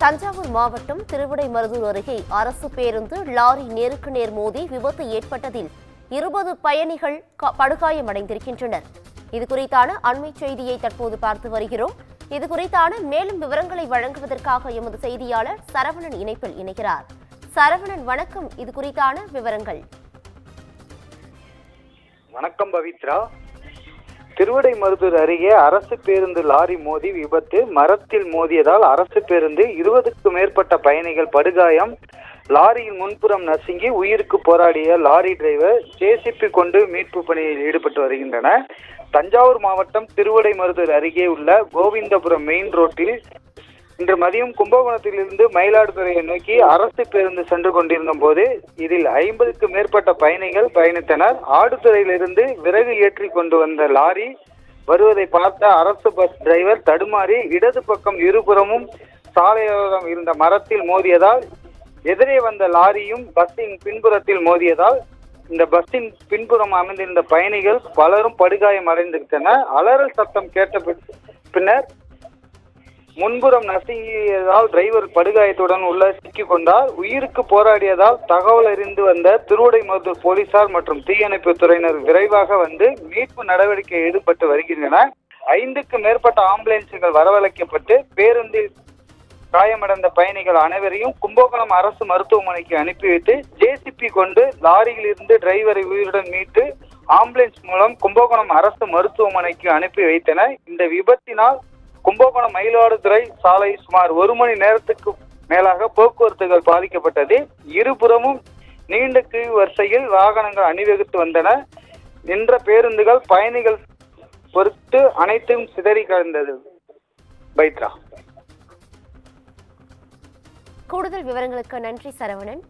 தஞ்சாவூர் மாவட்டம் திருவிடைமருதூர் அருகே அரசு பேருந்து லாரி நேருக்கு நேர் மோதி விபத்து ஏற்பட்டதில் 20 பயணிகள் படுகாயமடைந்திருக்கின்றனர். இதுகுறித்தான அண்மை செய்தியை தற்போது பார்த்து வருகிறோம். இதுகுறித்தான மேலும் விவரங்களை வழங்குவதற்காக எமது செய்தியாளர் சரவணன் இணைப்பில் இணைகிறார். சரவணன், வணக்கம். இதுகுறித்தான விவரங்கள். வணக்கம் பவித்ரா. திருவிடைமருதூர் அருகே அரசு பேருந்து லாரி மோதி விபத்து. மரத்தில் மோதியதால் அரசு பேருந்து 20க்கும் மேற்பட்ட பயணிகள் படுகாயம். லாரியின் முன்புறம் நசுங்கி உயிருக்கு போராடிய லாரி டிரைவர் ஜேசிபி கொண்டு மீட்பு பணியில் ஈடுபட்டு வருகின்றனர். தஞ்சாவூர் மாவட்டம் திருவிடைமருதூர் அருகே உள்ள கோவிந்தபுரம் மெயின் ரோட்டில் இன்று மதியம் கும்பகோணத்திலிருந்து மயிலாடுதுறையை நோக்கி அரசு பேருந்து சென்று கொண்டிருந்த போது இதில் 50க்கும் மேற்பட்ட பயணிகள் பயணித்தனர். ஆடுதுறையிலிருந்து விறகு ஏற்றி கொண்டு வந்த லாரி வருவதை பார்த்த அரசு பஸ் டிரைவர் தடுமாறி இடது பக்கம் இருபுறமும் சாலையோரம் இருந்த மரத்தில் மோதியதால் எதிரே வந்த லாரியும் பஸ்ஸின் பின்புறத்தில் மோதியதால் இந்த பஸ்ஸின் பின்புறம் அமைந்திருந்த பயணிகள் பலரும் படுகாயம் அடைந்திருந்தனர். அலறல் சத்தம் கேட்ட பின்னர் முன்புறம் நசுங்கியதால் டிரைவர் படுகாயத்துடன் உள்ள சிக்கிக் கொண்டார். உயிருக்கு போராடியதால் தகவல் அறிந்து வந்த திருவிடைமருதூர் போலீசார் மற்றும் தீயணைப்பு துறையினர் விரைவாக வந்து மீட்பு நடவடிக்கை ஈடுபட்டு வருகின்றனர். 5க்கும் மேற்பட்ட ஆம்புலன்ஸ்கள் வரவழைக்கப்பட்டு பேருந்தில் காயமடைந்த பயணிகள் அனைவரையும் கும்பகோணம் அரசு மருத்துவமனைக்கு அனுப்பி வைத்து ஜேசிபி கொண்டு லாரியில் இருந்து டிரைவரை உயிருடன் மீட்டு ஆம்புலன்ஸ் மூலம் கும்பகோணம் அரசு மருத்துவமனைக்கு அனுப்பி வைத்தனர். இந்த விபத்தினால் கும்பகோணம் மயிலாடுதுறை சாலை சுமார் 1 மணி நேரத்துக்கு மேலாக போக்குவரத்துகள் பாதிக்கப்பட்டது. இருபுறமும் நீண்ட கியூ வரிசையில் வாகனங்கள் அணிவகுத்து வந்தன. நின்ற பேருந்துகள் பயணிகள் பொறுத்து அனைத்தும் சிதறி கலந்தது. பைத்ரா. கூடுதல் விவரங்களுக்கு நன்றி சரவணன்.